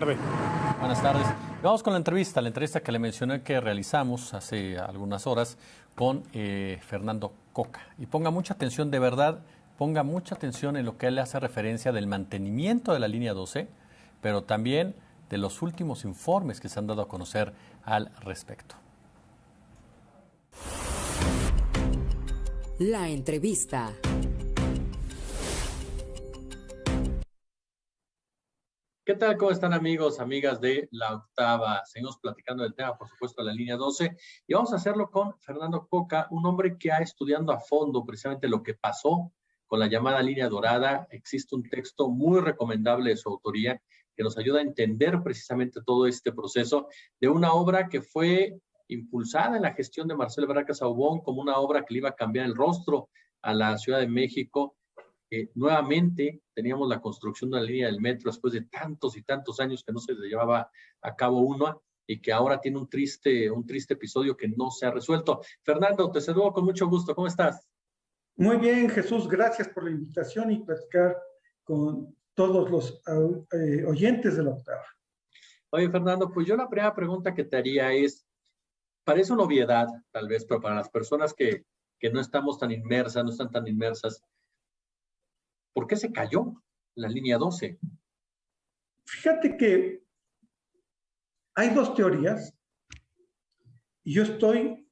Buenas tardes. Vamos con la entrevista que le mencioné que realizamos hace algunas horas con Fernando Coca. Y ponga mucha atención, de verdad, ponga mucha atención en lo que él hace referencia del mantenimiento de la línea 12, pero también de los últimos informes que se han dado a conocer al respecto. La entrevista. ¿Qué tal? ¿Cómo están, amigos, amigas de La Octava? Seguimos platicando del tema, por supuesto, de la línea 12, y vamos a hacerlo con Fernando Coca, un hombre que ha estudiado a fondo precisamente lo que pasó con la llamada línea dorada. Existe un texto muy recomendable de su autoría que nos ayuda a entender precisamente todo este proceso de una obra que fue impulsada en la gestión de Marcelo Ebrard Casaubon como una obra que le iba a cambiar el rostro a la Ciudad de México. Nuevamente teníamos la construcción de la línea del metro después de tantos y tantos años que no se llevaba a cabo una, y que ahora tiene un triste episodio que no se ha resuelto. Fernando, te saludo con mucho gusto. ¿Cómo estás? Muy bien, Jesús, gracias por la invitación y platicar con todos los oyentes de La Octava. Oye, Fernando, pues yo la primera pregunta que te haría es, parece una obviedad tal vez, pero para las personas que no estamos tan inmersas, no están tan inmersas, ¿por qué se cayó la línea 12? Fíjate que hay dos teorías y yo estoy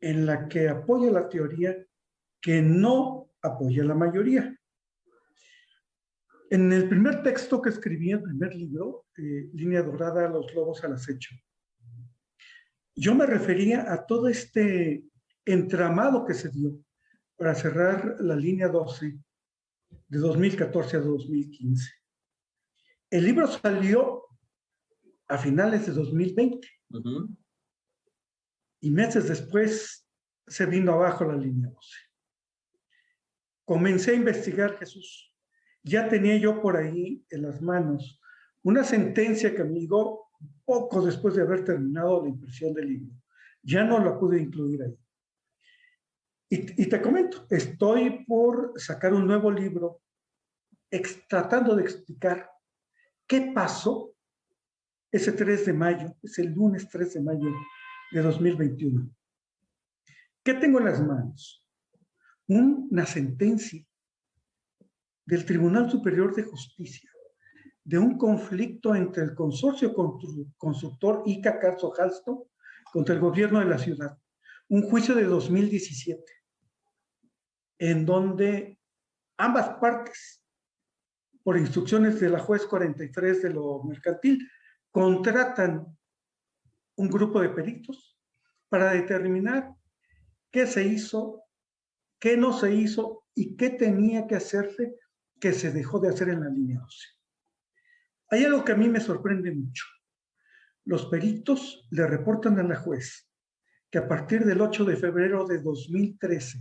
en la que apoya la teoría que no apoya la mayoría. En el primer texto que escribí, el primer libro, Línea Dorada, los lobos al acecho, yo me refería a todo este entramado que se dio para cerrar la línea 12 de 2014 a 2015. El libro salió a finales de 2020 y meses después se vino abajo la línea 12. Comencé a investigar, Jesús. Ya tenía yo por ahí en las manos una sentencia que me llegó poco después de haber terminado la impresión del libro. Ya no la pude incluir ahí. Y te comento, estoy por sacar un nuevo libro tratando de explicar qué pasó ese 3 de mayo, es el lunes 3 de mayo de 2021. ¿Qué tengo en las manos? Una sentencia del Tribunal Superior de Justicia de un conflicto entre el consorcio constructor ICA Carso Halsto contra el gobierno de la ciudad. Un juicio de 2017, en donde ambas partes, por instrucciones de la juez 43 de lo mercantil, contratan un grupo de peritos para determinar qué se hizo, qué no se hizo y qué tenía que hacerse que se dejó de hacer en la línea 12. Hay algo que a mí me sorprende mucho. Los peritos le reportan a la juez que a partir del 8 de febrero de 2013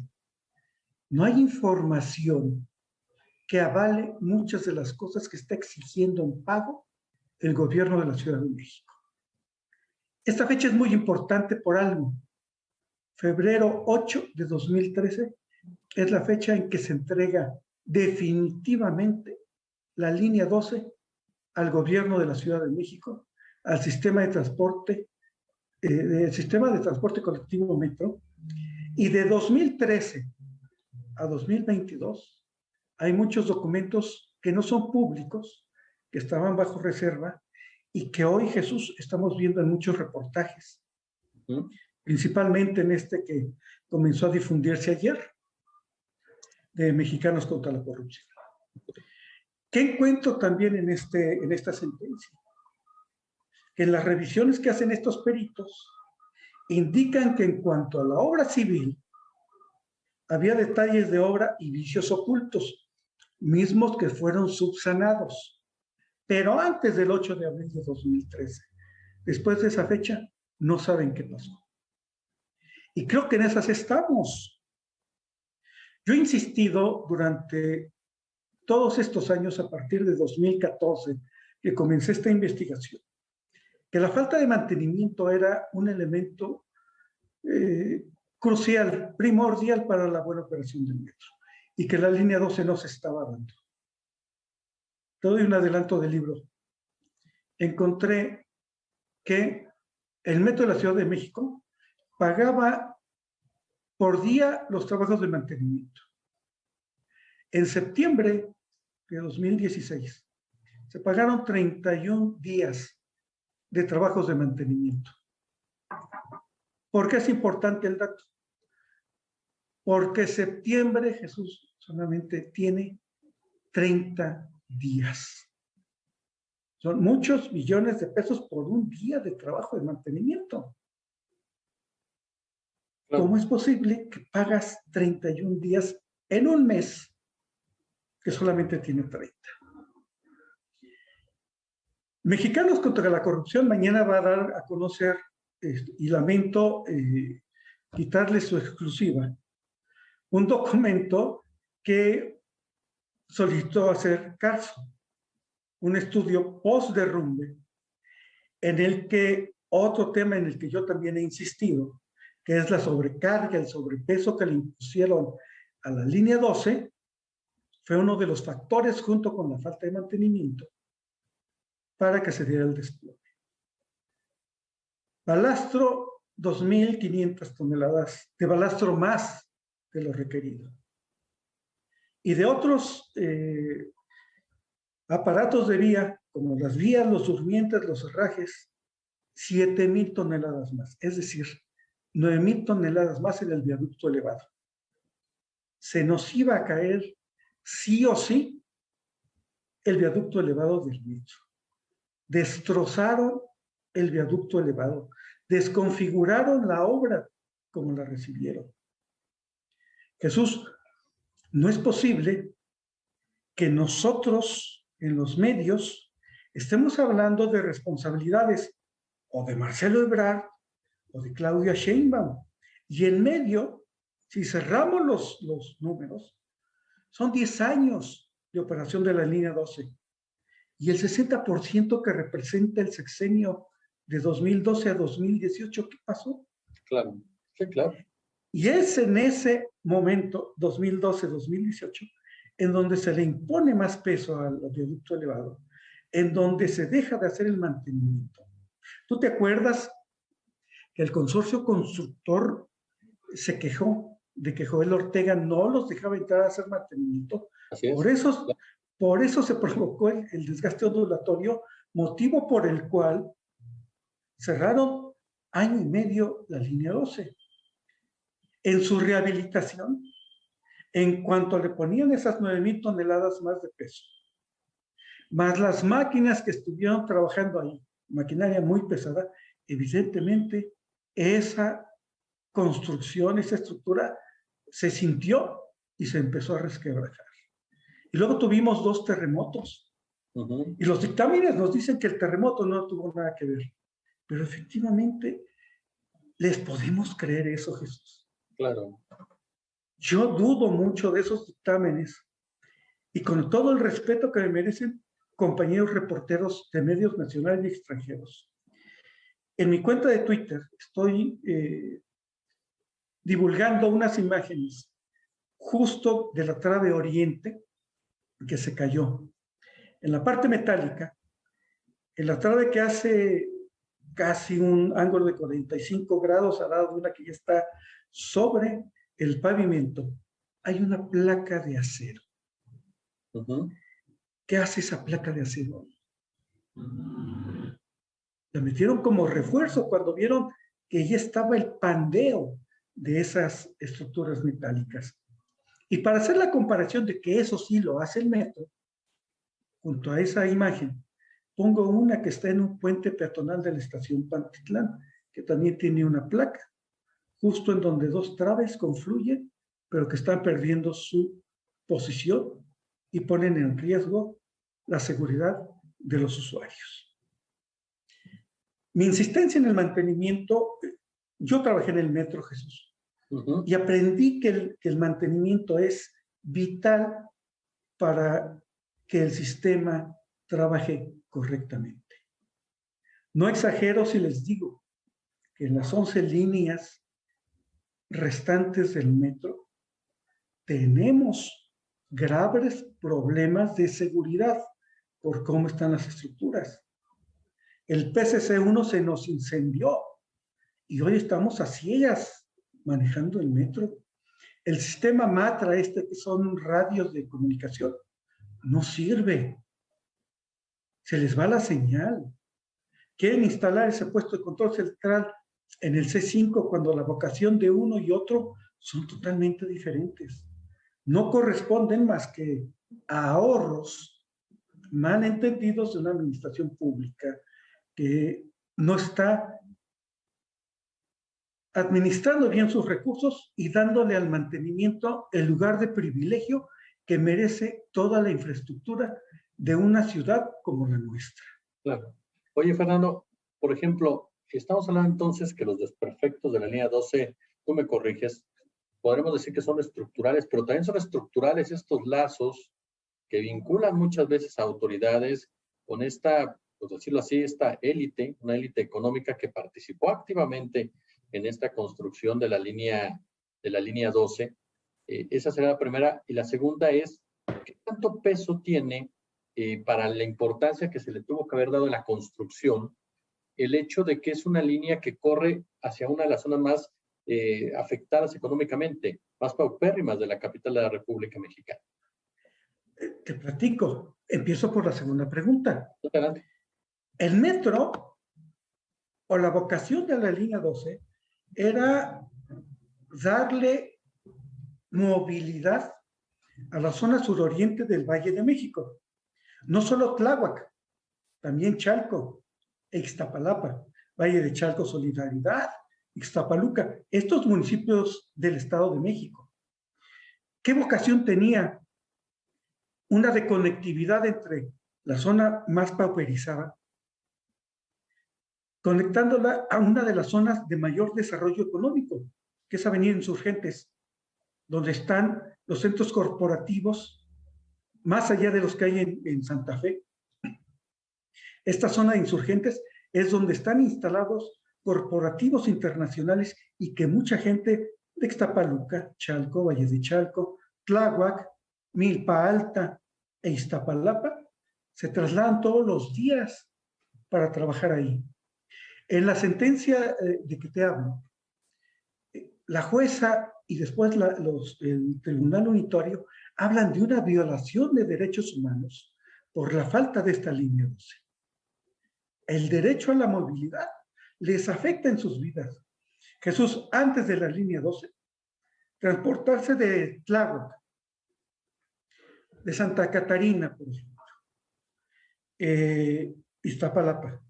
no hay información que avale muchas de las cosas que está exigiendo en pago el gobierno de la Ciudad de México. Esta fecha es muy importante por algo. Febrero 8 de 2013 es la fecha en que se entrega definitivamente la línea 12 al gobierno de la Ciudad de México, al sistema de transporte colectivo Metro, y de 2013 a 2022 hay muchos documentos que no son públicos, que estaban bajo reserva y que hoy, Jesús, estamos viendo en muchos reportajes, principalmente en este que comenzó a difundirse ayer, de Mexicanos contra la Corrupción. ¿Qué encuentro también en esta sentencia? Que en las revisiones que hacen estos peritos indican que en cuanto a la obra civil había detalles de obra y vicios ocultos, mismos que fueron subsanados, pero antes del 8 de abril de 2013. Después de esa fecha, no saben qué pasó. Y creo que en esas estamos. Yo he insistido durante todos estos años, a partir de 2014, que comencé esta investigación, que la falta de mantenimiento era un elemento crucial, primordial para la buena operación del metro, y que la línea 12 no se estaba dando. Te doy un adelanto del libro. encontré que el Metro de la Ciudad de México pagaba por día los trabajos de mantenimiento. En septiembre de 2016 se pagaron 31 días de trabajos de mantenimiento. ¿Por qué es importante el dato? Porque septiembre, Jesús, solamente tiene 30 días. Son muchos millones de pesos por un día de trabajo de mantenimiento. Claro. ¿Cómo es posible que pagas 31 días en un mes que solamente tiene 30? Mexicanos contra la Corrupción mañana va a dar a conocer, y lamento quitarle su exclusiva, un documento que solicitó hacer Carso, un estudio post-derrumbe, en el que otro tema en el que yo también he insistido, que es la sobrecarga, el sobrepeso que le impusieron a la línea 12, fue uno de los factores junto con la falta de mantenimiento para que se diera el desplome. Balastro, 2.500 toneladas de balastro más de lo requerido. Y de otros aparatos de vía, como las vías, los durmientes, los herrajes, 7.000 toneladas más. Es decir, 9.000 toneladas más en el viaducto elevado. Se nos iba a caer sí o sí el viaducto elevado del metro. Destrozaron el viaducto elevado, desconfiguraron la obra como la recibieron. Jesús, no es posible que nosotros en los medios estemos hablando de responsabilidades o de Marcelo Ebrard o de Claudia Sheinbaum. Y en medio, si cerramos los números, son 10 años de operación de la línea 12. Y el 60% que representa el sexenio de 2012 a 2018, ¿qué pasó? Claro, sí, claro. Y es en ese momento, 2012-2018, en donde se le impone más peso al viaducto elevado, en donde se deja de hacer el mantenimiento. ¿Tú te acuerdas que el consorcio constructor se quejó de que Joel Ortega no los dejaba entrar a hacer mantenimiento? Así es. Por eso se provocó el desgaste ondulatorio, motivo por el cual cerraron año y medio la línea 12. En su rehabilitación, en cuanto le ponían esas 9.000 toneladas más de peso, más las máquinas que estuvieron trabajando ahí, maquinaria muy pesada, evidentemente esa construcción, esa estructura se sintió y se empezó a resquebrajar. Y luego tuvimos 2 terremotos. Y los dictámenes nos dicen que el terremoto no tuvo nada que ver. Pero efectivamente, ¿les podemos creer eso, Jesús? Claro. Yo dudo mucho de esos dictámenes. Y con todo el respeto que me merecen compañeros reporteros de medios nacionales y extranjeros. En mi cuenta de Twitter estoy divulgando unas imágenes justo de la trave oriente que se cayó. En la parte metálica, en la trave que hace casi un ángulo de 45 grados al lado de una que ya está sobre el pavimento, hay una placa de acero. ¿Qué hace esa placa de acero? La metieron como refuerzo cuando vieron que ya estaba el pandeo de esas estructuras metálicas. Y para hacer la comparación de que eso sí lo hace el metro, junto a esa imagen, pongo una que está en un puente peatonal de la estación Pantitlán, que también tiene una placa, justo en donde 2 traves confluyen, pero que están perdiendo su posición y ponen en riesgo la seguridad de los usuarios. Mi insistencia en el mantenimiento, yo trabajé en el metro, Jesús, y aprendí que el mantenimiento es vital para que el sistema trabaje correctamente. No exagero si les digo que en las 11 líneas restantes del metro tenemos graves problemas de seguridad por cómo están las estructuras. El PCC-1 se nos incendió y hoy estamos a ciegas manejando el metro. El sistema MATRA, que son radios de comunicación, no sirve. Se les va la señal. Quieren instalar ese puesto de control central en el C5 cuando la vocación de uno y otro son totalmente diferentes. No corresponden más que a ahorros mal entendidos de una administración pública que no está administrando bien sus recursos y dándole al mantenimiento el lugar de privilegio que merece toda la infraestructura de una ciudad como la nuestra. Claro. Oye, Fernando, por ejemplo, estamos hablando entonces que los desperfectos de la línea 12, tú me corriges, podremos decir que son estructurales, pero también son estructurales estos lazos que vinculan muchas veces a autoridades con esta, pues decirlo así, esta élite, una élite económica que participó activamente en esta construcción de la línea 12. Esa será la primera. Y la segunda es, ¿qué tanto peso tiene para la importancia que se le tuvo que haber dado en la construcción el hecho de que es una línea que corre hacia una de las zonas más afectadas económicamente, más paupérrimas de la capital de la República Mexicana? Te platico. Empiezo por la segunda pregunta. Adelante. El metro o la vocación de la línea 12 era darle movilidad a la zona suroriente del Valle de México. No solo Tláhuac, también Chalco e Ixtapalapa, Valle de Chalco, Solidaridad, Ixtapaluca, estos municipios del Estado de México. ¿Qué vocación tenía? Una de conectividad entre la zona más pauperizada, conectándola a una de las zonas de mayor desarrollo económico, que es Avenida Insurgentes, donde están los centros corporativos, más allá de los que hay en Santa Fe. Esta zona de Insurgentes es donde están instalados corporativos internacionales y que mucha gente de Ixtapaluca, Chalco, Valle de Chalco, Tláhuac, Milpa Alta e Iztapalapa se trasladan todos los días para trabajar ahí. En la sentencia de que te hablo, la jueza y después el Tribunal Unitario hablan de una violación de derechos humanos por la falta de esta línea 12. El derecho a la movilidad les afecta en sus vidas. Jesús, antes de la línea 12, transportarse de Tláhuac, de Santa Catarina, por ejemplo, Iztapalapa,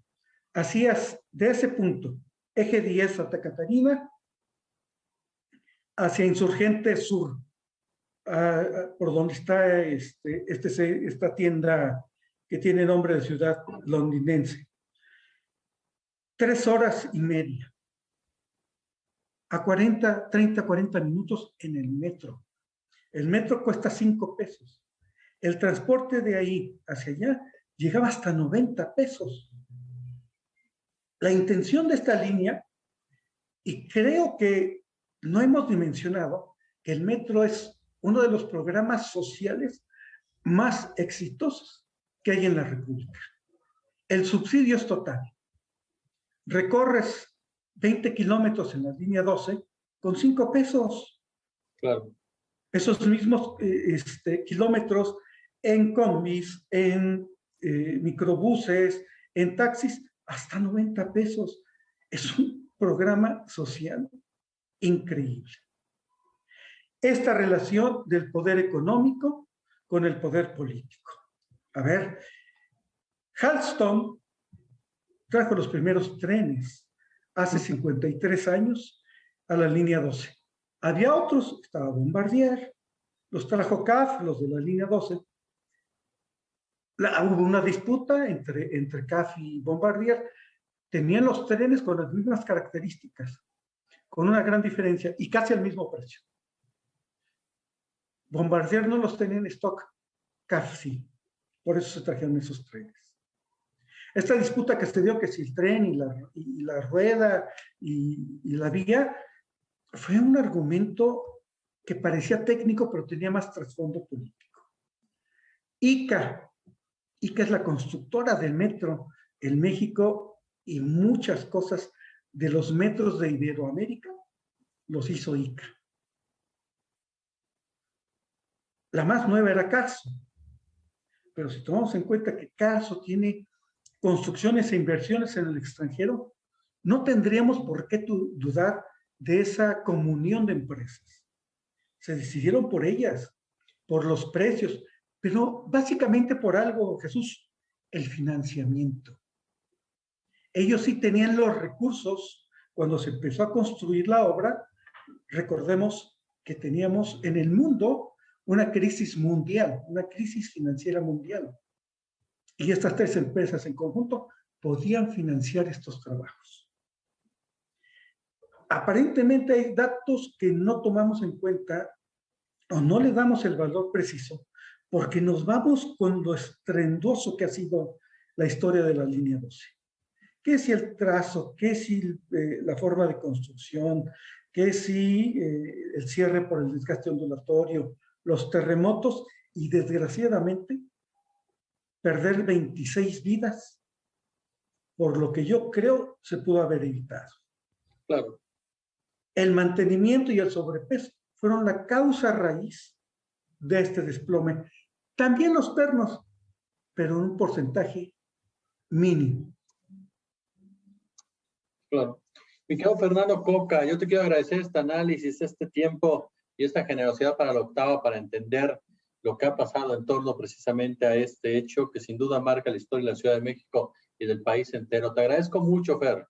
hacías de ese punto, eje 10 Santa Catarina, hacia Insurgente Sur, por donde está esta tienda que tiene nombre de ciudad londinense. 3 horas y media. A 30, 40 minutos en el metro. El metro cuesta 5 pesos. El transporte de ahí hacia allá llegaba hasta 90 pesos. La intención de esta línea, y creo que no hemos dimensionado que el metro es uno de los programas sociales más exitosos que hay en la República. El subsidio es total. Recorres 20 kilómetros en la línea 12 con 5 pesos. Claro. Esos mismos kilómetros en combis, en microbuses, en taxis, hasta 90 pesos. Es un programa social increíble. Esta relación del poder económico con el poder político. A ver, Alstom trajo los primeros trenes hace 53 años a la línea 12. Había otros, estaba Bombardier, los trajo CAF, los de la línea 12. Hubo una disputa entre CAF y Bombardier. Tenían los trenes con las mismas características, con una gran diferencia y casi al mismo precio. Bombardier no los tenía en stock, CAF sí. Por eso se trajeron esos trenes. Esta disputa que se dio, que si el tren y la rueda y la vía, fue un argumento que parecía técnico, pero tenía más trasfondo político. ICA es la constructora del metro en México y muchas cosas de los metros de Iberoamérica los hizo ICA. La más nueva era Carso, pero si tomamos en cuenta que Carso tiene construcciones e inversiones en el extranjero, no tendríamos por qué dudar de esa comunión de empresas. Se decidieron por ellas, por los precios, pero básicamente por algo, Jesús, el financiamiento. Ellos sí tenían los recursos cuando se empezó a construir la obra. Recordemos que teníamos en el mundo una crisis mundial, una crisis financiera mundial. Y estas tres empresas en conjunto podían financiar estos trabajos. Aparentemente hay datos que no tomamos en cuenta o no le damos el valor preciso porque nos vamos con lo estruendoso que ha sido la historia de la línea 12. ¿Qué si el trazo? ¿Qué si la forma de construcción? ¿Qué si el cierre por el desgaste ondulatorio? Los terremotos y desgraciadamente perder 26 vidas, por lo que yo creo se pudo haber evitado. Claro. El mantenimiento y el sobrepeso fueron la causa raíz de este desplome. También los pernos, pero en un porcentaje mínimo. Claro. Mi querido Fernando Coca, yo te quiero agradecer este análisis, este tiempo y esta generosidad para la octava, para entender lo que ha pasado en torno precisamente a este hecho que sin duda marca la historia de la Ciudad de México y del país entero. Te agradezco mucho, Fer.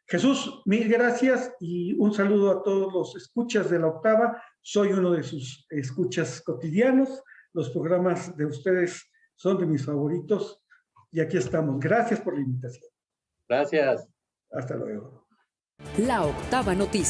Jesús, mil gracias y un saludo a todos los escuchas de la octava. Soy uno de sus escuchas cotidianos. Los programas de ustedes son de mis favoritos y aquí estamos. Gracias por la invitación. Gracias. Hasta luego. La octava noticia.